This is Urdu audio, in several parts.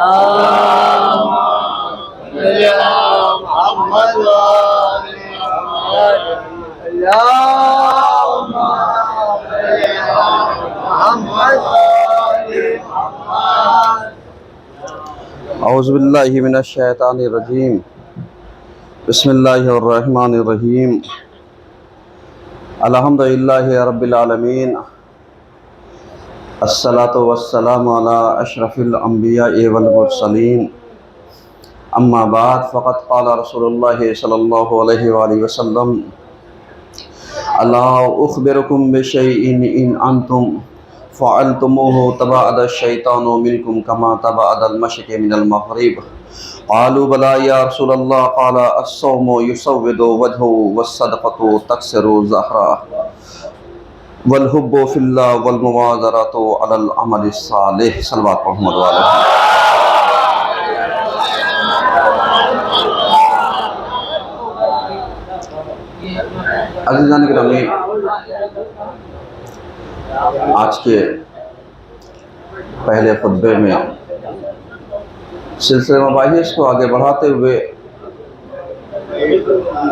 اعوذ باللہ من الشیطان الرجیم بسم اللہ الرحمن الرحیم الحمدللہ رب العالمین الصلاۃ والسلام علی اشرف الانبیاء والمرسلین اما بعد فقد قال رسول اللہ صلی اللہ علیہ وآلہ وسلم الا اخبرکم بشیء ان انتم فعلتموه تبعد الشیطان منکم کما تبعد المشرق من المغرب قالوا بلى يا رسول الله قال الصوم يسود وجهه والصدقة تكسر ظهره والحب في الله والمبادرة على العمل الصالح صلوات محمد وعلى عزیزان گرامی، آج کے پہلے خطبے میں سلسلہ مباحث کو آگے بڑھاتے ہوئے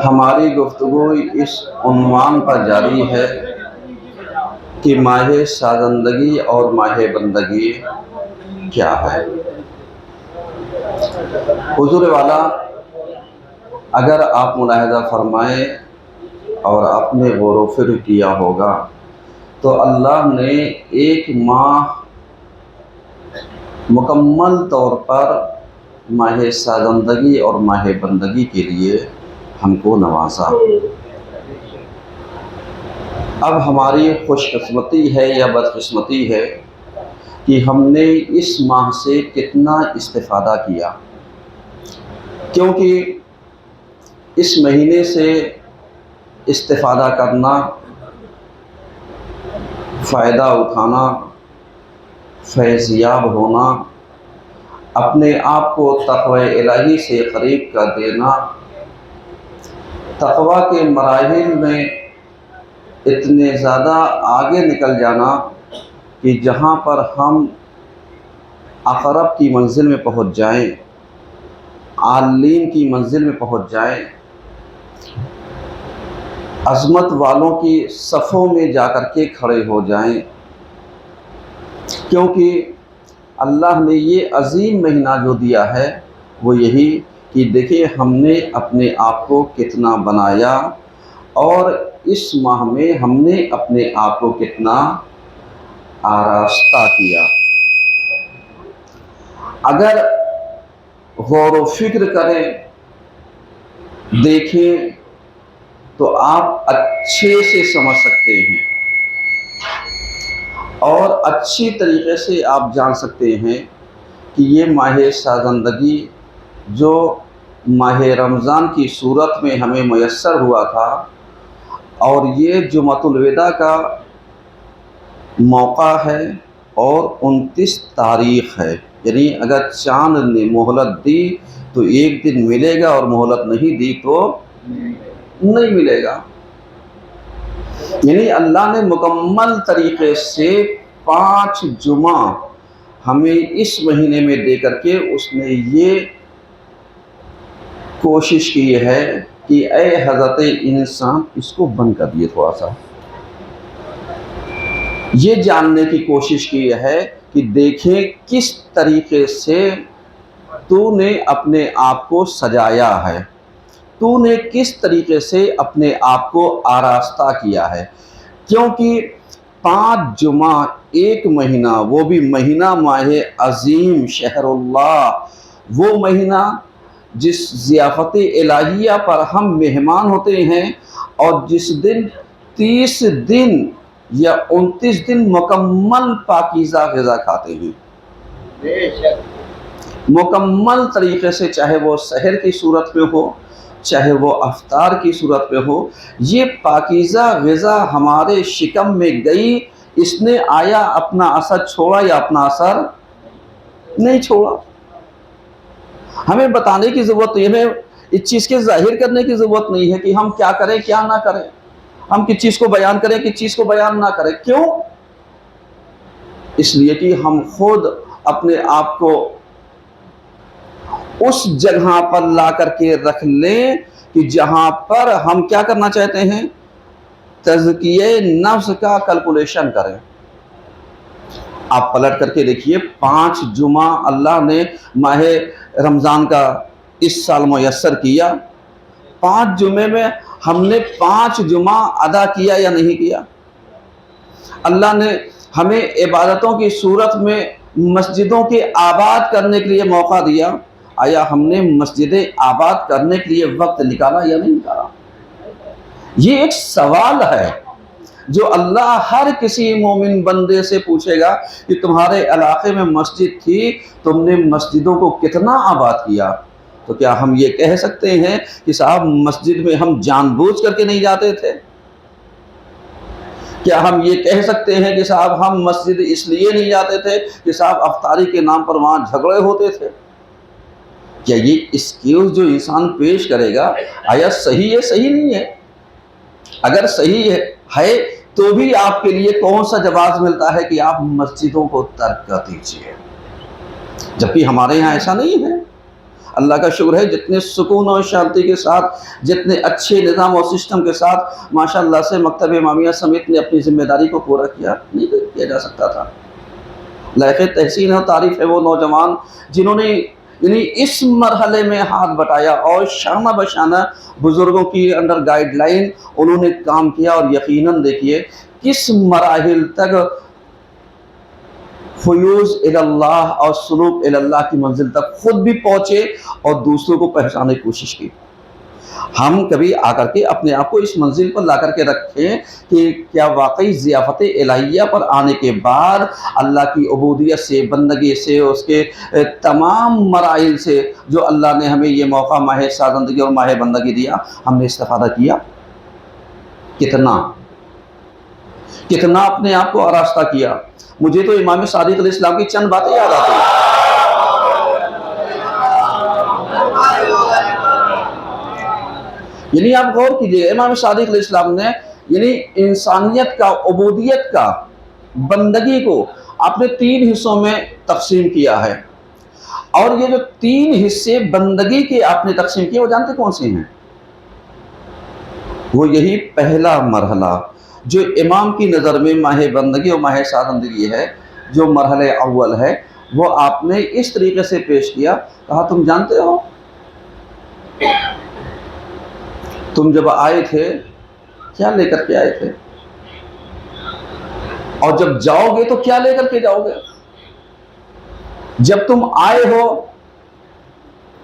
ہماری گفتگو اس عنوان پر جاری ہے کہ ماہ سازندگی اور ماہ بندگی کیا ہے۔ حضور والا، اگر آپ ملاحظہ فرمائیں اور آپ نے غور و فکر کیا ہوگا تو اللہ نے ایک ماہ مکمل طور پر ماہ سازندگی اور ماہ بندگی کے لیے ہم کو نوازا۔ اب ہماری خوش قسمتی ہے یا بدقسمتی ہے کہ ہم نے اس ماہ سے کتنا استفادہ کیا، کیونکہ اس مہینے سے استفادہ کرنا، فائدہ اٹھانا، فیضیاب ہونا، اپنے آپ کو تقوی الہی سے قریب کر دینا، تقوی کے مراحل میں اتنے زیادہ آگے نکل جانا کہ جہاں پر ہم اقرب کی منزل میں پہنچ جائیں، عالین کی منزل میں پہنچ جائیں، عظمت والوں کی صفوں میں جا کر کے کھڑے ہو جائیں، کیونکہ اللہ نے یہ عظیم مہینہ جو دیا ہے وہ یہی کہ دیکھیں ہم نے اپنے آپ کو کتنا بنایا اور اس ماہ میں ہم نے اپنے آپ کو کتنا آراستہ کیا۔ اگر غور و فکر کریں، دیکھیں تو آپ اچھے سے سمجھ سکتے ہیں اور اچھی طریقے سے آپ جان سکتے ہیں کہ یہ ماہ سازندگی جو ماہ رمضان کی صورت میں ہمیں میسر ہوا تھا اور یہ جمعۃ الوداع کا موقع ہے اور 29 تاریخ ہے، یعنی اگر چاند نے مہلت دی تو ایک دن ملے گا اور مہلت نہیں دی تو نہیں ملے گا۔ یعنی اللہ نے مکمل طریقے سے 5 جمعہ ہمیں اس مہینے میں دے کر کے اس نے یہ کوشش کی ہے کہ اے حضرت انسان اس کو بند کر دیے، تھوڑا سا یہ جاننے کی کوشش کی ہے کہ دیکھیں کس طریقے سے تو نے اپنے آپ کو سجایا ہے، تو نے کس طریقے سے اپنے آپ کو آراستہ کیا ہے، کیونکہ 5 جمعہ ایک مہینہ، وہ بھی مہینہ ماہ عظیم شہر اللہ، وہ مہینہ جس ضیافت الہیہ پر ہم مہمان ہوتے ہیں اور جس دن 30 دن یا 29 دن مکمل پاکیزہ غذا کھاتے ہیں، مکمل طریقے سے، چاہے وہ سحر کی صورت میں ہو چاہے وہ افطار کی صورت میں ہو، یہ پاکیزہ غذا ہمارے شکم میں گئی، اس نے آیا اپنا اثر چھوڑا یا اپنا اثر نہیں چھوڑا۔ ہمیں بتانے کی ضرورت نہیں، ہمیں اس چیز کے ظاہر کرنے کی ضرورت نہیں ہے کہ ہم کیا کریں کیا نہ کریں، ہم کس چیز کو بیان کریں کس چیز کو بیان نہ کریں۔ کیوں؟ اس لیے کہ ہم خود اپنے آپ کو اس جگہ پر لا کر کے رکھ لیں کہ جہاں پر ہم کیا کرنا چاہتے ہیں، تزکیہ نفس کا کیلکولیشن کریں۔ آپ پلٹ کر کے دیکھیے، 5 جمعہ اللہ نے ماہ رمضان کا اس سال میسر کیا، 5 جمعے میں ہم نے 5 جمعہ ادا کیا یا نہیں کیا؟ اللہ نے ہمیں عبادتوں کی صورت میں مسجدوں کے آباد کرنے کے لیے موقع دیا، آیا ہم نے مسجدیں آباد کرنے کے لیے وقت نکالا یا نہیں نکالا؟ یہ ایک سوال ہے جو اللہ ہر کسی مومن بندے سے پوچھے گا کہ تمہارے علاقے میں مسجد تھی، تم نے مسجدوں کو کتنا آباد کیا؟ تو کیا ہم یہ کہہ سکتے ہیں کہ صاحب مسجد میں ہم جان بوجھ کر کے نہیں جاتے تھے؟ کیا ہم یہ کہہ سکتے ہیں کہ صاحب ہم مسجد اس لیے نہیں جاتے تھے کہ صاحب افطاری کے نام پر وہاں جھگڑے ہوتے تھے؟ کیا یہ ایکسکیوز جو انسان پیش کرے گا، آیا صحیح ہے صحیح نہیں ہے؟ اگر صحیح ہے تو بھی آپ کے لیے کون سا جواز ملتا ہے کہ آپ مسجدوں کو ترک کر دیجیے، جبکہ ہمارے یہاں ایسا نہیں ہے۔ اللہ کا شکر ہے، جتنے سکون اور شانتی کے ساتھ، جتنے اچھے نظام اور سسٹم کے ساتھ ماشاءاللہ سے مکتب امامیہ سمیت نے اپنی ذمہ داری کو پورا کیا، نہیں کیا جا سکتا تھا۔ لائق تحسین اور تعریف ہے وہ نوجوان جنہوں نے یعنی اس مرحلے میں ہاتھ بٹایا اور شانہ بشانہ بزرگوں کی انڈر گائیڈ لائن انہوں نے کام کیا، اور یقیناً دیکھیے کس مراحل تک فیوز اللہ اور سلوک اللہ کی منزل تک خود بھی پہنچے اور دوسروں کو پہچانے کی کوشش کی۔ ہم کبھی آ کر کے اپنے آپ کو اس منزل پر لا کر کے رکھیں کہ کیا واقعی ضیافت الہیہ پر آنے کے بعد اللہ کی عبودیت سے، بندگی سے، اس کے تمام مراحل سے جو اللہ نے ہمیں یہ موقع ماہ سازندگی اور ماہ بندگی دیا، ہم نے استفادہ کیا؟ کتنا اپنے آپ کو آراستہ کیا؟ مجھے تو امام صادق علیہ السلام کی چند باتیں یاد آتی ہیں۔ یعنی آپ غور کیجئے، امام صادق علیہ السلام نے یعنی انسانیت کا، عبودیت کا، بندگی کو آپ نے 3 حصوں میں تقسیم کیا ہے، اور یہ جو 3 حصے بندگی کے آپ نے تقسیم کیے وہ جانتے کون سے ہیں؟ وہ یہی پہلا مرحلہ جو امام کی نظر میں ماہ بندگی اور ماہ سازندگی ہے، جو مرحلہ اول ہے، وہ آپ نے اس طریقے سے پیش کیا، کہا تم جانتے ہو تم جب آئے تھے کیا لے کر کے آئے تھے، اور جب جاؤ گے تو کیا لے کر کے جاؤ گے؟ جب تم آئے ہو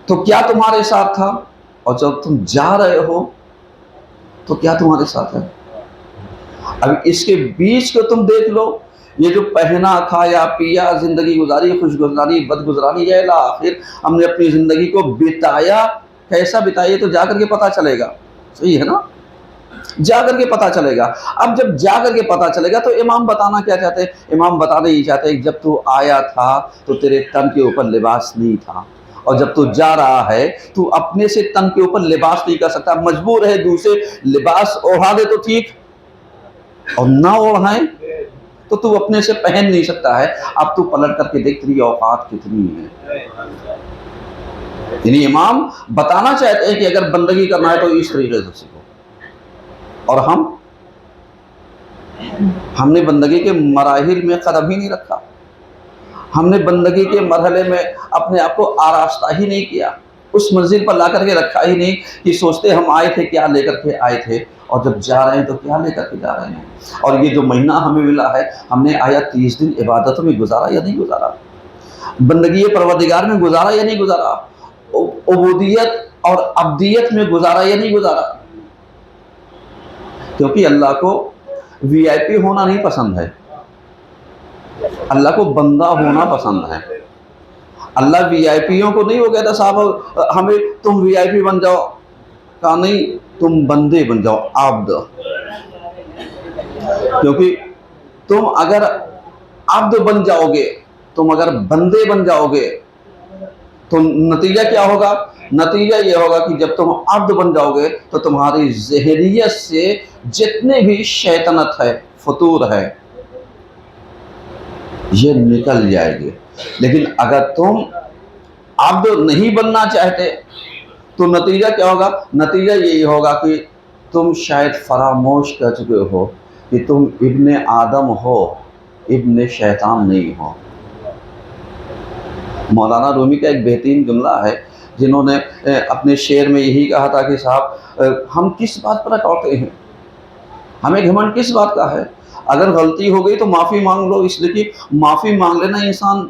تو کیا تمہارے ساتھ تھا، اور جب تم جا رہے ہو تو کیا تمہارے ساتھ ہے؟ اب اس کے بیچ کو تم دیکھ لو، یہ جو پہنا، کھایا، پیا، زندگی گزاری، خوش گزاری، بد گزاری، یا الی آخر ہم نے اپنی زندگی کو بتایا، کیسا بتائیے تو جا کر کے پتہ چلے گا، صحیح ہے نا؟ جا کر کے پتہ چلے گا۔ اب جب جا کر کے پتہ چلے گا تو امام بتانا کیا چاہتے ہیں؟ امام بتانا یہ چاہتے ہیں کہ جب تو آیا تھا تو تیرے تن کے اوپر لباس نہیں تھا، اور جب تو جا رہا ہے تو اپنے سے تن کے اوپر لباس نہیں کر سکتا، مجبور ہے دوسرے لباس اوڑھا دے تو ٹھیک، اور نہ اوڑھائیں تو تو اپنے سے پہن نہیں سکتا ہے۔ اب تو پلٹ کر کے دیکھ تیری اوقات کتنی ہے۔ یعنی امام بتانا چاہتے ہیں کہ اگر بندگی کرنا ہے تو اس طریقے سے سیکھو، اور ہم نے بندگی کے مراحل میں قدم ہی نہیں رکھا، ہم نے بندگی کے مرحلے میں اپنے آپ کو آراستہ ہی نہیں کیا، اس منزل پر لا کر کے رکھا ہی نہیں کہ سوچتے ہم آئے تھے کیا لے کر کے آئے تھے، اور جب جا رہے ہیں تو کیا لے کر کے جا رہے ہیں۔ اور یہ جو مہینہ ہمیں ملا ہے، ہم نے آیا 30 دن عبادتوں میں گزارا یا نہیں گزارا، بندگی پروردگار میں گزارا یا نہیں گزارا، عبودیت اور عبدیت میں گزارا یا نہیں گزارا؟ کیونکہ اللہ کو وی آئی پی ہونا نہیں پسند ہے، اللہ کو بندہ ہونا پسند ہے۔ اللہ وی آئی پیوں کو نہیں وہ کہتا صاحب ہمیں تم وی آئی پی بن جاؤ، کہا نہیں، تم بندے بن جاؤ، عبد، کیونکہ تم اگر عبد بن جاؤ گے، تم اگر بندے بن جاؤ گے تو نتیجہ کیا ہوگا؟ نتیجہ یہ ہوگا کہ جب تم عبد بن جاؤ گے تو تمہاری ذہنیت سے جتنے بھی شیطنت ہے، فطور ہے، یہ نکل جائے گی۔ لیکن اگر تم آپ جو نہیں بننا چاہتے تو نتیجہ کیا ہوگا؟ نتیجہ یہی ہوگا کہ تم شاید فراموش کر چکے ہو کہ تم ابن آدم ہو، ابن شیطان نہیں ہو۔ مولانا رومی کا ایک بہترین جملہ ہے، جنہوں نے اپنے شعر میں یہی کہا تھا کہ صاحب ہم کس بات پر اٹوٹے ہیں، ہمیں گھمنڈ کس بات کا ہے؟ اگر غلطی ہو گئی تو معافی مانگ لو، اس لیے کہ معافی مانگ لینا انسان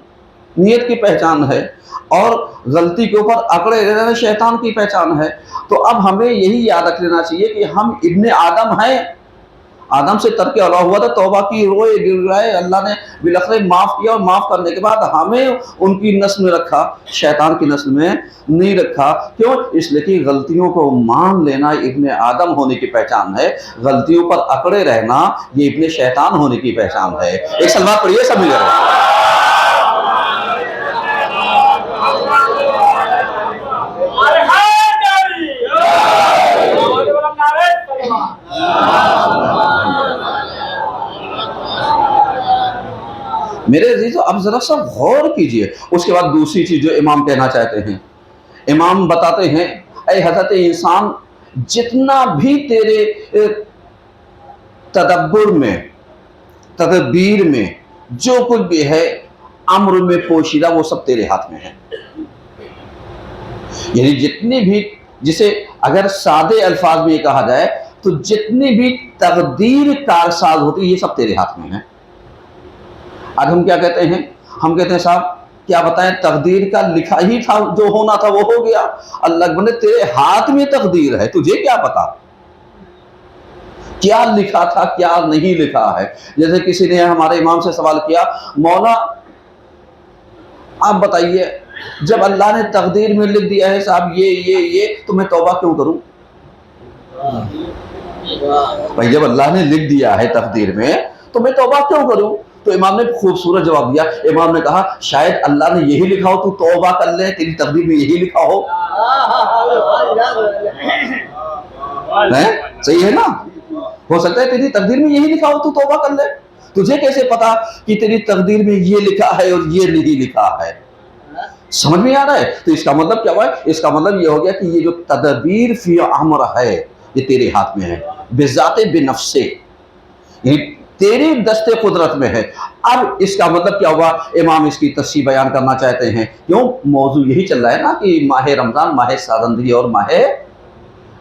نیت کی پہچان ہے، اور غلطی کے اوپر اکڑے رہنا شیطان کی پہچان ہے۔ تو اب ہمیں یہی یاد رکھ لینا چاہیے کہ ہم ابن آدم ہیں، آدم سے ترک اولا ہوا تھا، توبہ کی روئے گرائے، اللہ نے بالآخر معاف کیا، اور معاف کرنے کے بعد ہمیں ان کی نسل میں رکھا، شیطان کی نسل میں نہیں رکھا۔ کیوں؟ اس لیے کہ غلطیوں کو مان لینا ابن آدم ہونے کی پہچان ہے، غلطیوں پر اکڑے رہنا یہ ابن شیطان ہونے کی پہچان ہے۔ ایک سلوات پڑھیے سب مل کر۔ میرے عزیزو اب ذرا سا غور کیجئے۔ اس کے بعد دوسری چیز جو امام کہنا چاہتے ہیں، امام بتاتے ہیں اے حضرت انسان، جتنا بھی تیرے تدبر میں، تدبیر میں جو کچھ بھی ہے امر میں پوشیدہ، وہ سب تیرے ہاتھ میں ہے۔ یعنی جتنی بھی، جسے اگر سادے الفاظ میں یہ کہا جائے تو جتنی بھی تقدیر کارساز ہوتی ہے یہ سب تیرے ہاتھ میں ہے۔ آج ہم کیا کہتے ہیں؟ ہم کہتے ہیں صاحب کیا بتائیں، تقدیر کا لکھا ہی تھا، جو ہونا تھا وہ ہو گیا۔ اللہ بندے تیرے ہاتھ میں تقدیر ہے، تجھے کیا پتا کیا لکھا تھا کیا نہیں لکھا ہے۔ جیسے کسی نے ہمارے امام سے سوال کیا، مولا آپ بتائیے جب اللہ نے تقدیر میں لکھ دیا ہے صاحب یہ تو میں توبہ کیوں کروں؟ بھائی جب اللہ نے لکھ دیا ہے تقدیر میں تو میں توبہ کیوں کروں؟ تو امام نے خوبصورت جواب دیا، امام نے کہا شاید اللہ نے یہی لکھا ہو تو توبہ کر لے، تیری تقدیر میں یہی لکھا ہو۔ صحیح ہے نا؟ ہو سکتا ہے تیری تقدیر میں یہی لکھا ہو تو توبہ کر لے، تجھے کیسے پتا کہ تیری تقدیر میں یہ لکھا ہے اور یہ نہیں لکھا ہے؟ سمجھ میں آ رہا ہے؟ تو اس کا مطلب کیا ہوا ہے؟ اس کا مطلب یہ ہو گیا کہ یہ جو تدبیر فی امر ہے یہ تیرے ہاتھ میں ہے، بذات بنفس، یہ تیری دست قدرت میں ہے۔ اب اس کا مطلب کیا ہوا؟ امام اس کی تفصیل بیان کرنا چاہتے ہیں، کیوں؟ موضوع یہی چل رہا ہے نا کہ ماہ رمضان، ماہ سازندگی اور ماہ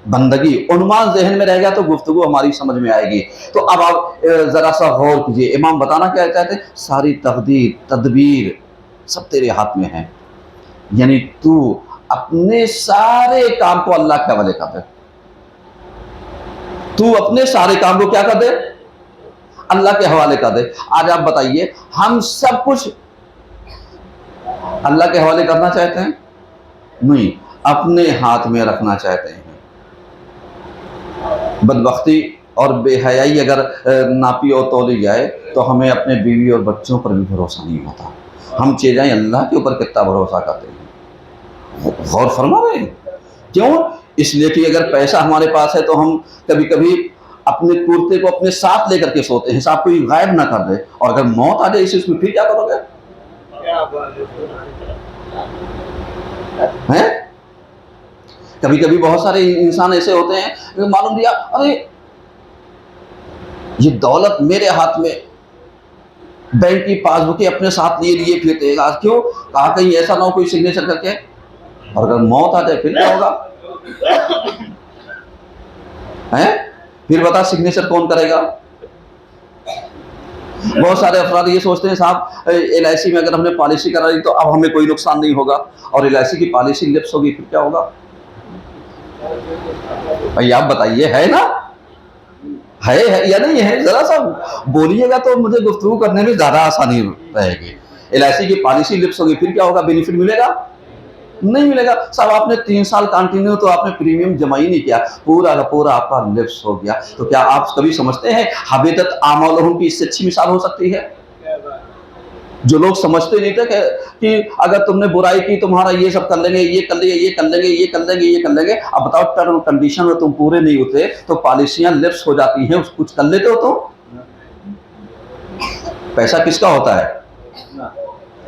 بندگی، عنوان ذہن میں رہ گیا تو گفتگو ہماری سمجھ میں آئے گی۔ تو اب آپ ذرا سا غور کیجئے، امام بتانا کیا چاہتے ہیں؟ ساری تقدیر تدبیر سب تیرے ہاتھ میں ہے، یعنی تو اپنے سارے کام کو اللہ کے حوالے کر دے، تو اپنے سارے کام کو کیا کر دے؟ اللہ کے حوالے کر دے۔ آج آپ بتائیے ہم سب کچھ اللہ کے حوالے کرنا چاہتے ہیں؟ نہیں، اپنے ہاتھ میں رکھنا چاہتے ہیں۔ بدبختی اور بے حیائی اگر ناپی اور تولی جائے تو ہمیں اپنے بیوی اور بچوں پر بھی بھروسہ نہیں ہوتا۔ ہم چیزیں اللہ کے اوپر کتنا بھروسہ کرتے ہیں، غور فرما رہے ہیں؟ کیوں؟ اس لیے کہ اگر پیسہ ہمارے پاس ہے تو ہم کبھی کبھی اپنے کرتے کو اپنے ساتھ لے کر کے سوتے ہیں، صاحب کوئی غائب نہ کر دے، اور اگر موت آ جائے اس میں پھر کیا کرو گے؟ کبھی کبھی بہت سارے انسان ایسے ہوتے ہیں معلوم دیا ارے یہ دولت میرے ہاتھ میں، بینک کی پاس بکیں اپنے ساتھ لیے پھرتے ہیں، کیوں؟ کہا کہیں ایسا نہ ہو کوئی سگنیچر کر کے، اور اگر موت آ جائے پھر کیا ہوگا؟ پھر بتا سگنیچر کون کرے گا؟ بہت سارے افراد یہ سوچتے ہیں صاحب LIC میں اگر ہم نے پالیسی کرا لی تو اب ہمیں کوئی نقصان نہیں ہوگا، اور LIC کی پالیسی لیپس ہوگی پھر کیا ہوگا؟ بھائی آپ بتائیے، ہے نا؟ ہے یا نہیں ہے؟ ذرا سا بولیے گا تو مجھے گفتگو کرنے میں زیادہ آسانی رہے گی۔ LIC کی پالیسی لیپس ہوگی پھر کیا ہوگا؟ بینیفٹ ملے گا؟ نہیں ملے گا۔ صاحب آپ نے 3 سال کنٹینیو تو آپ نے پریمیم جمع ہی نہیں کیا، پورا کا پورا آپ کا لیپس ہو گیا، تو کیا آپ کبھی سمجھتے ہیں حبیطت اعمالہم کی اس سے اچھی مثال ہو سکتی ہے؟ جو لوگ سمجھتے نہیں تھے کہ اگر تم نے برائی کی تمہارا یہ سب کر لیں گے، یہ کر لیں گے، یہ کر لیں گے، یہ کر لیں گے، یہ کر لیں گے، اب بتاؤ ٹرم کنڈیشن میں تم پورے نہیں ہوتے تو پالیسیاں لیپس ہو جاتی ہیں، کچھ کر لیتے ہو تو پیسہ کس کا ہوتا ہے؟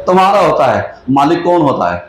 تمہارا ہوتا ہے۔ مالک کون ہوتا ہے؟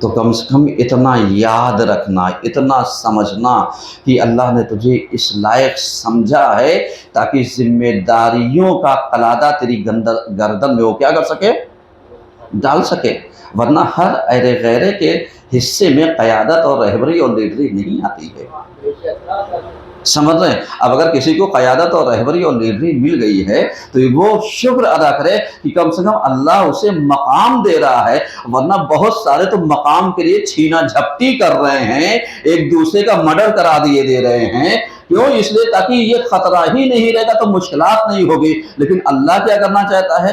تو کم سے کم اتنا یاد رکھنا، اتنا سمجھنا کہ اللہ نے تجھے اس لائق سمجھا ہے تاکہ ذمہ داریوں کا قلادہ تیری گردن میں وہ کیا کر سکے، ڈال سکے، ورنہ ہر ایرے غیرے کے حصے میں قیادت اور رہبری اور لیڈری نہیں آتی ہے۔ سمجھ رہے ہیں؟ اب اگر کسی کو قیادت اور رہبری اور لیڈری مل گئی ہے تو وہ شکر ادا کرے کہ کم سے کم اللہ اسے مقام دے رہا ہے، ورنہ بہت سارے تو مقام کے لیے چھینا جھپٹی کر رہے ہیں، ایک دوسرے کا مرڈر کرا دیے دے رہے ہیں۔ کیوں؟ اس لیے تاکہ یہ خطرہ ہی نہیں رہے گا تو مشکلات نہیں ہوگی۔ لیکن اللہ کیا کرنا چاہتا ہے؟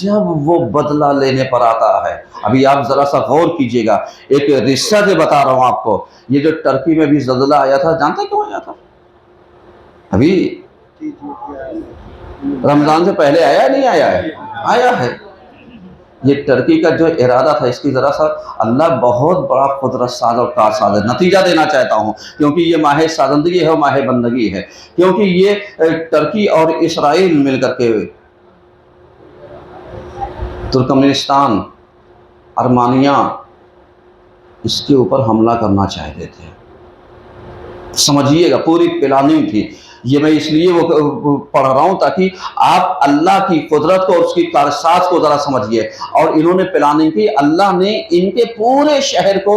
جب وہ بدلہ لینے پر آتا ہے، ابھی آپ ذرا سا غور کیجئے گا، ایک رشتہ سے بتا رہا ہوں آپ کو، یہ جو ٹرکی میں بھی زلزلہ آیا تھا، جانتے کیوں آیا تھا؟ ابھی رمضان سے پہلے آیا ہے نہیں آیا ہے؟ آیا ہے۔ یہ ٹرکی کا جو ارادہ تھا، اس کی ذرا سا اللہ بہت بڑا قدرت ساز اور کارساز ہے۔ نتیجہ دینا چاہتا ہوں کیونکہ یہ ماہ سازندگی ہے اور ماہ بندگی ہے، کیونکہ یہ ٹرکی اور اسرائیل مل کر کے ترکمانستان، ارمانیہ، اس کے اوپر حملہ کرنا چاہتے تھے۔ سمجھیے گا، پوری پلاننگ تھی۔ یہ میں اس لیے وہ پڑھ رہا ہوں تاکہ آپ اللہ کی قدرت کو اور اس کی کارساز کو ذرا سمجھیے۔ اور انہوں نے پلاننگ کی، اللہ نے ان کے پورے شہر کو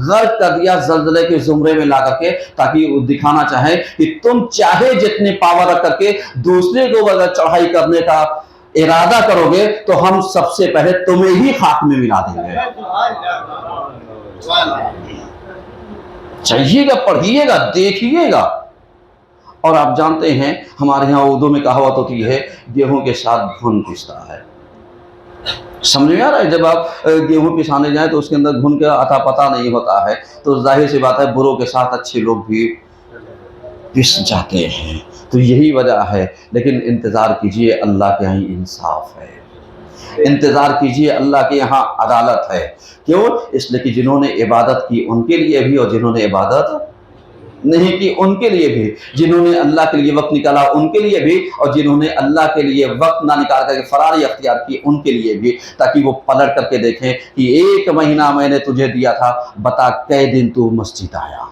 غرق کر دیا زلزلے کے زمرے میں لا کر کے، تاکہ وہ دکھانا چاہے کہ تم چاہے جتنے پاور رکھ کر کے دوسرے کو اگر چڑھائی کرنے کا ارادہ کرو گے تو ہم سب سے پہلے تمہیں ہی خاک میں ملا دیں گے۔ چاہیے گا، پڑھیے گا، دیکھیے گا۔ اور آپ جانتے ہیں ہمارے ہاں اردو میں کہاوت ہوتی ہے، گیہوں کے ساتھ گھن پستا ہے۔ سمجھ میں آ رہا ہے؟ جب آپ گیہوں پسانے جائیں تو اس کے اندر گھن کا اتا پتہ نہیں ہوتا ہے، تو ظاہر سی بات ہے بروں کے ساتھ اچھے لوگ بھی پس جاتے ہیں۔ تو یہی وجہ ہے، لیکن انتظار کیجئے، اللہ کے یہاں انصاف ہے، انتظار کیجئے، اللہ کے یہاں عدالت ہے۔ کیوں؟ اس لیے کہ جنہوں نے عبادت کی ان کے لیے بھی، اور جنہوں نے عبادت نہیں کی ان کے لیے بھی، جنہوں نے اللہ کے لیے وقت نکالا ان کے لیے بھی، اور جنہوں نے اللہ کے لیے وقت نہ نکال کر کے فراری اختیار کی ان کے لیے بھی، تاکہ وہ پلٹ کر کے دیکھیں کہ 1 مہینہ میں نے تجھے دیا تھا، بتا کئے دن تو مسجد آیا،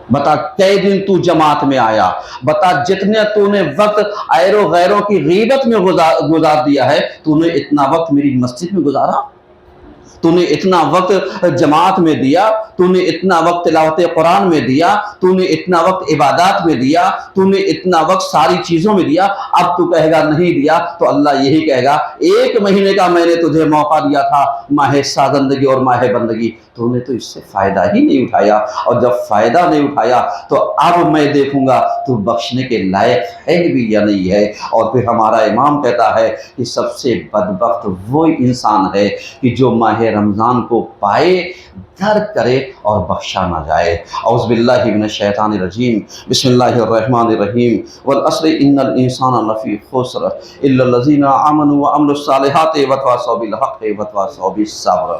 بتا کئے دن تو جماعت میں آیا، بتا جتنے تو نے وقت ایرو غیروں کی غیبت میں گزار دیا ہے، تو نے اتنا وقت میری مسجد میں گزارا، تو نے اتنا وقت جماعت میں دیا، تو نے اتنا وقت تلاوت قرآن میں دیا، تو نے اتنا وقت عبادات میں دیا، تو نے اتنا وقت ساری چیزوں میں دیا۔ اب تو کہے گا نہیں دیا تو اللہ یہی کہے گا 1 مہینے کا میں نے تجھے موقع دیا تھا، ماہ سازندگی اور ماہ بندگی، تو نے تو اس سے فائدہ ہی نہیں اٹھایا، اور جب فائدہ نہیں اٹھایا تو اب میں دیکھوں گا تو بخشنے کے لائق ہے بھی یا نہیں ہے۔ اور پھر ہمارا امام کہتا ہے کہ سب سے بدبخت وہ انسان ہے کہ جو ماہ رمضان کو پائے، درک کرے اور بخشا نہ جائے۔ اعوذ باللہ من الشیطان الرجیم، بسم اللہ الرحمن الرحیم، والعصر ان الانسان لفی خسر الا الذین آمنوا وعملوا الصالحات وتواصوا بالحق وتواصوا بالصبر۔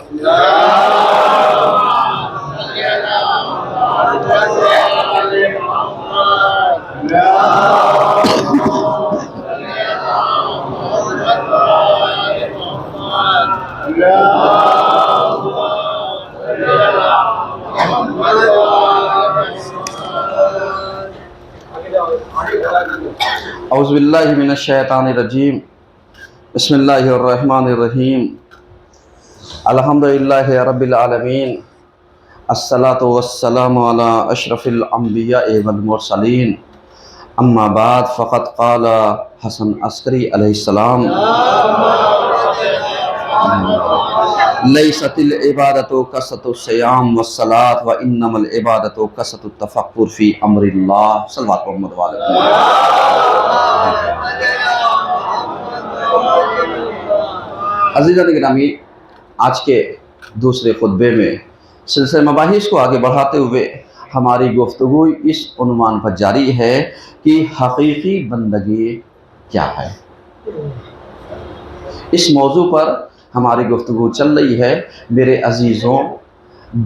اعوذ باللہ من الشیطان الرجیم، بسم اللہ الرحمن الرحیم، الحمدللہ رب العالمین، الصلاۃ والسلام علی اشرف الانبیاء والمرسلین، اما بعد فقد قال حسن عسکری علیہ السلام، لیست العبادۃ کثرۃ الصیام والصلاۃ وانما العبادۃ کثرۃ التفکر فی امر اللہ۔ صلوات محمد علیہ۔ عزیزان گرامی، آج کے دوسرے خطبے میں سلسلہ مباحث کو آگے بڑھاتے ہوئے ہماری گفتگو اس عنوان پر جاری ہے کہ حقیقی بندگی کیا ہے۔ اس موضوع پر ہماری گفتگو چل رہی ہے۔ میرے عزیزوں،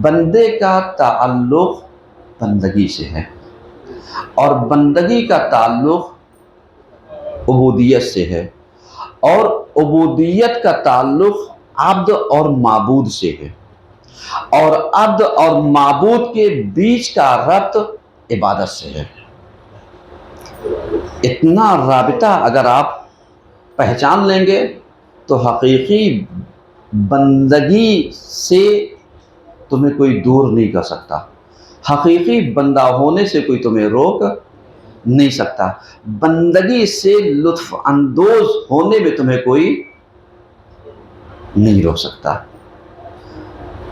بندے کا تعلق بندگی سے ہے، اور بندگی کا تعلق عبودیت سے ہے، اور عبودیت کا تعلق عبد اور معبود سے ہے۔ اور عبد اور معبود کے بیچ کا ربط عبادت سے ہے۔ اتنا رابطہ اگر آپ پہچان لیں گے تو حقیقی بندگی سے تمہیں کوئی دور نہیں کر سکتا، حقیقی بندہ ہونے سے کوئی تمہیں روک نہیں سکتا، بندگی سے لطف اندوز ہونے میں تمہیں کوئی نہیں روک سکتا۔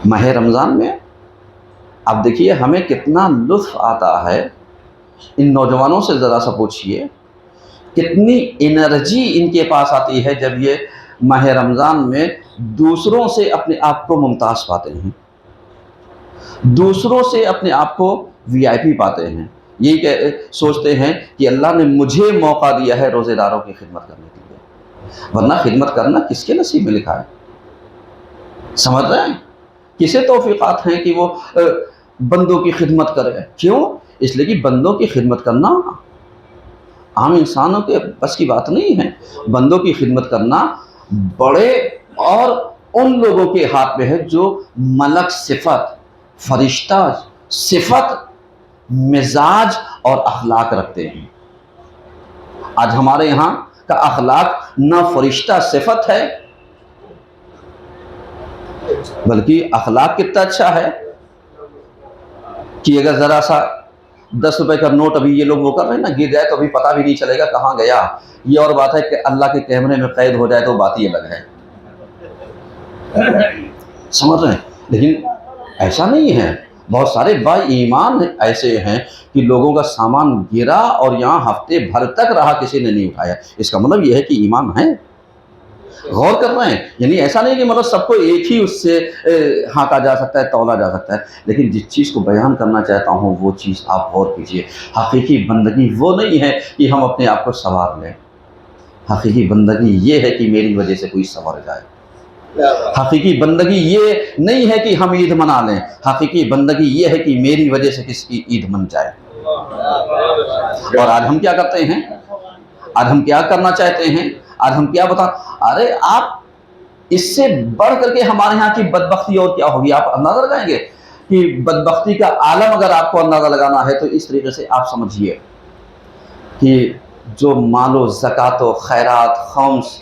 ماہ رمضان میں اب دیکھیے ہمیں کتنا لطف آتا ہے، ان نوجوانوں سے ذرا سا پوچھئے کتنی انرجی ان کے پاس آتی ہے جب یہ ماہ رمضان میں دوسروں سے اپنے آپ کو ممتاز پاتے ہیں، دوسروں سے اپنے آپ کو وی آئی پی پاتے ہیں، یہ سوچتے ہیں کہ اللہ نے مجھے موقع دیا ہے روزے داروں کی خدمت کرنے کے لیے، ورنہ خدمت کرنا کس کے نصیب میں لکھا ہے؟ سمجھ رہے ہیں؟ کسے توفیقات ہیں کہ وہ بندوں کی خدمت کرے؟ کیوں؟ اس لیے کہ بندوں کی خدمت کرنا عام انسانوں کے بس کی بات نہیں ہے، بندوں کی خدمت کرنا بڑے اور ان لوگوں کے ہاتھ میں ہے جو ملک صفت، فرشتہ صفت، مزاج اور اخلاق رکھتے ہیں۔ آج ہمارے یہاں کا اخلاق نہ فرشتہ صفت ہے بلکہ اخلاق کتنا اچھا ہے کہ اگر ذرا سا 10 روپے کا نوٹ ابھی یہ لوگ وہ کر رہے ہیں نا، گر جائے تو ابھی پتہ بھی نہیں چلے گا کہاں گیا۔ یہ اور بات ہے کہ اللہ کے کیمرے میں قید ہو جائے تو بات ہی الگ ہے، سمجھ رہے ہیں؟ لیکن ایسا نہیں ہے، بہت سارے با ایمان ایسے ہیں کہ لوگوں کا سامان گرا اور یہاں ہفتے بھر تک رہا، کسی نے نہیں اٹھایا۔ اس کا مطلب یہ ہے کہ ایمان ہے، غور کر رہے ہیں؟ یعنی ایسا نہیں کہ مطلب سب کو ایک ہی اس سے ہانکا جا سکتا ہے، تولا جا سکتا ہے، لیکن جس چیز کو بیان کرنا چاہتا ہوں وہ چیز آپ غور کیجئے۔ حقیقی بندگی وہ نہیں ہے کہ ہم اپنے آپ کو سنوار لیں، حقیقی بندگی یہ ہے کہ میری وجہ سے کوئی سنور جائے، حقیقی بندگی یہ نہیں ہے کہ ہم عید منا لیں، حقیقی بندگی یہ ہے کہ میری وجہ سے کسی کی عید من جائے۔ اور آج ہم کیا کرتے ہیں؟ آج ہم کیا کرنا چاہتے ہیں؟ آج ہم کیا بتا، ارے آپ اس سے بڑھ کر کے ہمارے ہاں کی بدبختی اور کیا ہوگی؟ آپ اندازہ لگائیں گے کہ بدبختی کا عالم اگر آپ کو اندازہ لگانا ہے تو اس طریقے سے آپ سمجھیے کہ جو مال و زکوٰۃ و خیرات، خمس،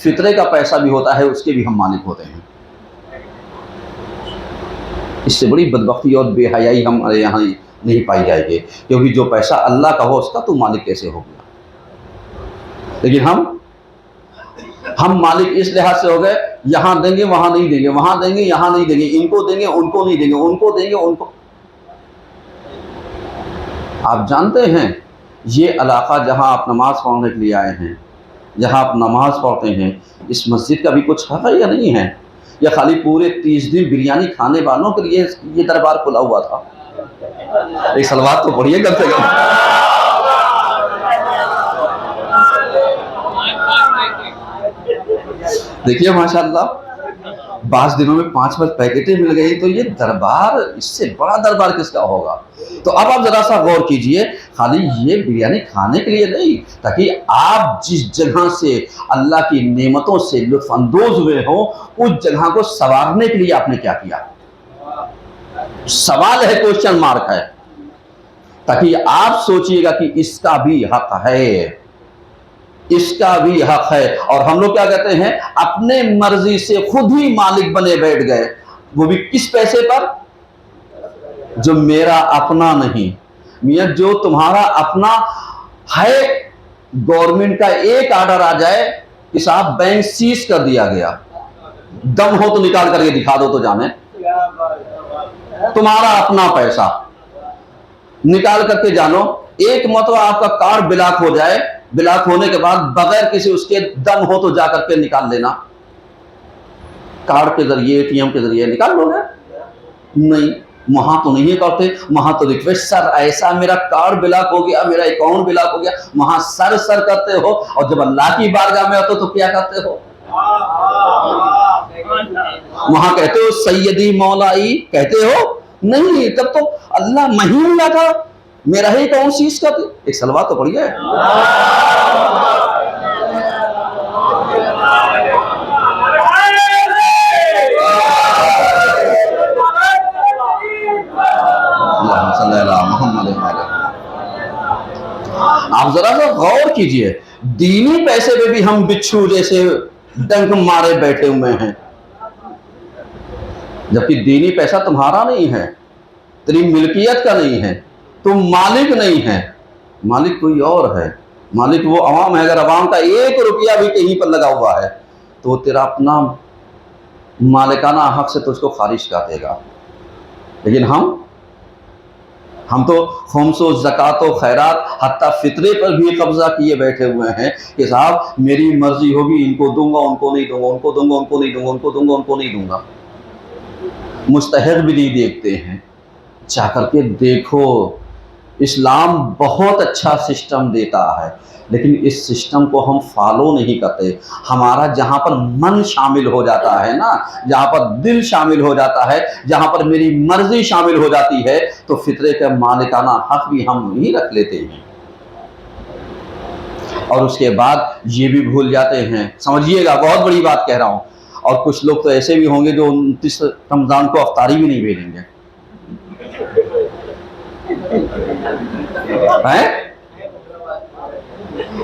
فطرے کا پیسہ بھی ہوتا ہے اس کے بھی ہم مالک ہوتے ہیں۔ اس سے بڑی بدبختی اور بے حیائی ہمارے یہاں نہیں پائی جائے گی، کیونکہ جو پیسہ اللہ کا ہو اس کا تو مالک کیسے ہو گیا؟ لیکن ہم مالک اس لحاظ سے ہو گئے، یہاں دیں گے وہاں نہیں دیں گے، وہاں دیں گے یہاں نہیں دیں گے، ان کو دیں گے ان کو نہیں دیں گے، ان کو دیں گے ان کو۔ آپ جانتے ہیں یہ علاقہ جہاں آپ نماز پڑھنے کے لیے آئے ہیں، جہاں آپ نماز پڑھتے ہیں، اس مسجد کا بھی کچھ حق ہے یا نہیں ہے؟ یا خالی پورے 30 دن بریانی کھانے والوں کے لیے یہ دربار کھلا ہوا تھا؟ ایک صلوات تو پڑھیے کم سے کم۔ دیکھیے ماشاءاللہ بعض دنوں میں 5 پیکٹیں مل گئی تو یہ دربار، اس سے بڑا دربار کس کا ہوگا؟ تو اب آپ ذرا سا غور کیجئے، خالی یہ بریانی کھانے کے لیے نہیں، تاکہ آپ جس جگہ سے اللہ کی نعمتوں سے لطف اندوز ہوئے ہوں اس جگہ کو سنوارنے کے لیے آپ نے کیا کیا؟ سوال ہے، کوشچن مارک ہے، تاکہ آپ سوچئے گا کہ اس کا بھی حق ہے، اس کا بھی حق ہے۔ اور ہم لوگ کیا کہتے ہیں؟ اپنے مرضی سے خود ہی مالک بنے بیٹھ گئے، وہ بھی کس پیسے پر؟ جو میرا اپنا نہیں۔ میاں جو تمہارا اپنا ہے، گورنمنٹ کا ایک آرڈر آ جائے کہ صاحب بینک سیز کر دیا گیا، دم ہو تو نکال کر کے دکھا دو تو جانے، تمہارا اپنا پیسہ نکال کر کے جانو، ایک مرتبہ آپ کا کارڈ بلاک ہو جائے، بلاک ہونے کے بعد بغیر کسی اس کے دم ہو تو جا کر کے نکال لینا، کارڈ کے ذریعے، اے ٹی ایم کے ذریعے نکال لو گے؟ نہیں، وہاں تو نہیں کرتے، وہاں تو ریکویسٹ سر ایسا میرا کارڈ بلاک ہو گیا، میرا اکاؤنٹ بلاک ہو گیا، وہاں سر کرتے ہو، اور جب اللہ کی بارگاہ میں آتے ہو تو کیا کرتے ہو؟ وہاں کہتے ہو سیدی مولائی کہتے ہو؟ نہیں، تب تو اللہ مہین نہ تھا، میرا ہی کون سیز کرتے؟ ایک صلوات تو پڑھی ہے۔ صلی اللہ محمد وسلم۔ آپ ذرا سا غور کیجئے، دینی پیسے پہ بھی ہم بچھو جیسے ڈنک مارے بیٹھے ہوئے ہیں، جبکہ دینی پیسہ تمہارا نہیں ہے، تیری ملکیت کا نہیں ہے، تم مالک نہیں ہے، مالک کوئی اور ہے، مالک وہ عوام ہے۔ اگر عوام کا 1 روپیہ بھی کہیں پر لگا ہوا ہے تو وہ تیرا اپنا مالکانہ حق سے تو اس کو خارج کر دے گا۔ لیکن ہم تو خمس و زکوٰۃ و خیرات حتیٰ فطرے پر بھی قبضہ کیے بیٹھے ہوئے ہیں کہ صاحب میری مرضی ہوگی، ان کو دوں گا، ان کو نہیں دوں گا، ان کو دوں گا، ان کو نہیں دوں گا، ان کو دوں گا، ان کو نہیں دوں گا۔ مستحق بھی نہیں دیکھتے ہیں۔ چاہ کر کے دیکھو، اسلام بہت اچھا سسٹم دیتا ہے، لیکن اس سسٹم کو ہم فالو نہیں کرتے۔ ہمارا جہاں پر من شامل ہو جاتا ہے نا، جہاں پر دل شامل ہو جاتا ہے، جہاں پر میری مرضی شامل ہو جاتی ہے، تو فطرے کا مالکانہ حق بھی ہم نہیں رکھ لیتے ہیں، اور اس کے بعد یہ بھی بھول جاتے ہیں۔ سمجھیے گا، بہت بڑی بات کہہ رہا ہوں۔ اور کچھ لوگ تو ایسے بھی ہوں گے جو 29 رمضان کو افطاری بھی نہیں بھیجیں گے۔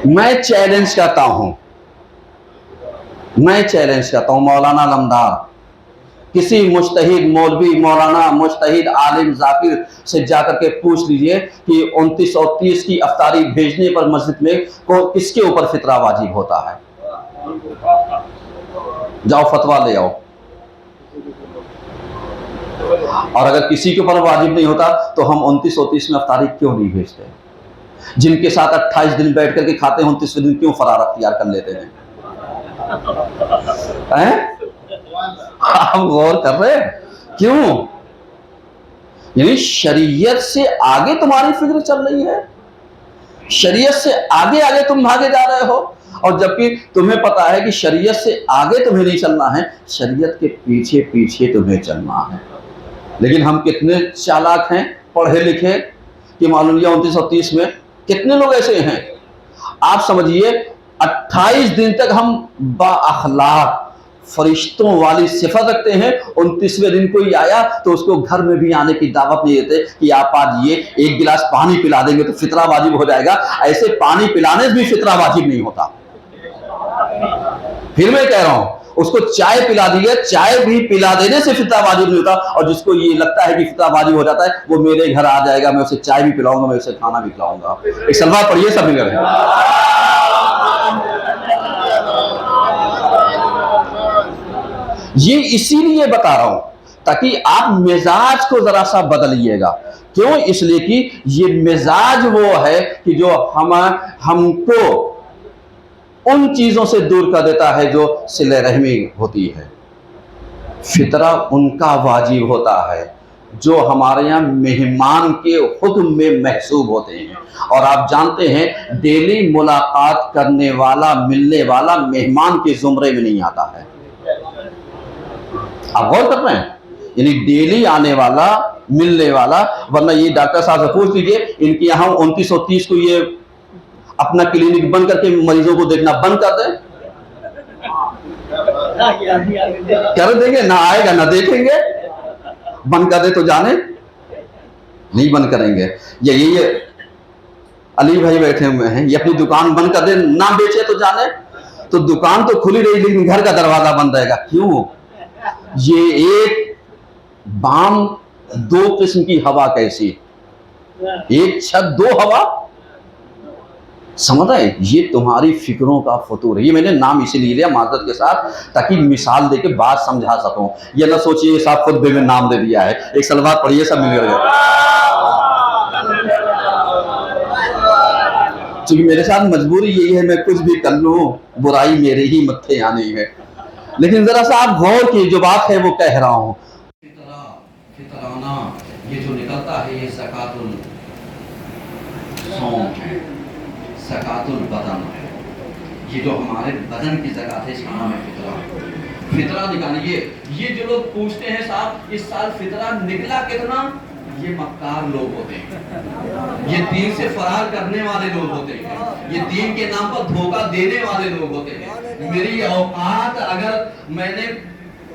میں چیلنج کرتا ہوں مولانا علمدار، کسی مجتہد مولوی، مولانا، مجتہد عالم ذاکر سے جا کر کے پوچھ لیجئے کہ 29 اور 30 کی افطاری بھیجنے پر مسجد میں کس کے اوپر فطرہ واجب ہوتا ہے؟ جاؤ فتویٰ لے آؤ۔ اور اگر کسی کے اوپر واجب نہیں ہوتا تو ہم 29 اور 30 میں افطاری کیوں نہیں بھیجتے؟ جن کے ساتھ 28 دن بیٹھ کر کے کھاتے ہیں 29ویں دن کیوں فرار اختیار کر لیتے ہیں؟ ہم غور کر رہے ہیں کیوں؟ یعنی شریعت سے آگے تمہاری فکر چل رہی ہے، شریعت سے آگے تم بھاگے جا رہے ہو، اور جبکہ تمہیں پتا ہے کہ شریعت سے آگے تمہیں نہیں چلنا ہے، شریعت کے پیچھے پیچھے تمہیں چلنا ہے۔ لیکن ہم کتنے چالاک ہیں، پڑھے لکھے، کہ معلوم یہ 29 اور 30 میں کتنے لوگ ایسے ہیں۔ آپ سمجھیے 28 دن تک ہم با اخلاق فرشتوں والی صفت رکھتے ہیں، 29ویں دن کوئی آیا تو اس کو گھر میں بھی آنے کی دعوت نہیں دیتے کہ آپ آج یہ 1 گلاس پانی پلا دیں گے تو فطرہ واجب ہو جائے گا۔ ایسے پانی پلانے سے بھی فطرہ واجب نہیں ہوتا۔ پھر میں کہہ رہا ہوں، اس کو چائے پلا دی ہے، چائے بھی پلا دینے سے فطرہ واجب نہیں ہوتا، اور جس کو یہ لگتا ہے کہ فطرہ واجب ہو جاتا ہے وہ میرے گھر آ جائے گا، میں اسے چائے بھی پلاؤں گا، میں اسے کھانا بھی کھلاؤں گا۔ ایک سلوات پڑھیے سب مل کر۔ یہ اسی لیے بتا رہا ہوں تاکہ آپ مزاج کو ذرا سا بدلیے گا۔ کیوں؟ اس لیے کہ یہ مزاج وہ ہے کہ جو ہم کو ان چیزوں سے دور کر دیتا ہے جو صلہ رحمی ہوتی ہے۔ فطرہ ان کا واجب ہوتا ہے جو ہمارے یہاں مہمان کے حکم میں محسوب ہوتے ہیں، اور آپ جانتے ہیں ڈیلی ملاقات کرنے والا، ملنے والا مہمان کے زمرے میں نہیں آتا ہے۔ آپ غور کر رہے ہیں؟ یعنی ڈیلی آنے والا، ملنے والا، ورنہ یہ ڈاکٹر صاحب سے پوچھ لیجئے، ان کے یہاں 29 اور 30 کو یہ اپنا کلینک بند کر کے مریضوں کو دیکھنا بند کر دیں؟ کر دیں گے؟ نہ آئے گا نہ دیکھیں گے۔ بند کر دے تو جانے نہیں بند کریں گے۔ یہ علی بھائی بیٹھے ہوئے ہیں، یہ اپنی دکان بند کر دے نہ بیچے تو جانے، تو دکان تو کھلی رہی لیکن گھر کا دروازہ بند رہے گا۔ کیوں؟ یہ ایک بام 2 قسم کی ہوا کیسی، ایک چھت 2 ہوا، سمجھ رہے؟ یہ تمہاری فکروں کا فطور ہے۔ یہ میں نے نام اسی لیے لیا معذرت کے ساتھ تاکہ مثال دے کے بات سمجھا سکوں۔ یہ نہ سوچیے صاحب خود بھی میں نام دے دیا ہے۔ ایک سلوات پڑھیے سب مل کر۔ چونکہ میرے ساتھ مجبوری یہی ہے، میں کچھ بھی کر لوں برائی میرے ہی متھے آنی ہے، لیکن ذرا سا آپ غور کی جو بات ہے وہ کہہ رہا ہوں۔ فطرانہ یہ جو نکلتا ہے یہ زکوٰۃ الصوم ہے، زکوٰۃ البدن ہے، یہ جو ہمارے بدن کی زکوٰۃ ہے اس کا نام ہے فطرہ۔ فطرہ نکالیے۔ یہ جو لوگ پوچھتے ہیں صاحب اس سال فطرہ نکلا کتنا، یہ مکار لوگ ہوتے ہیں، یہ دین سے فرار کرنے والے لوگ ہوتے ہیں، یہ دین کے نام پر دھوکہ دینے والے لوگ ہوتے ہیں۔ میری اوقات اگر میں نے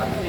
80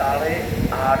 8:30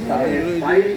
5.5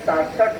67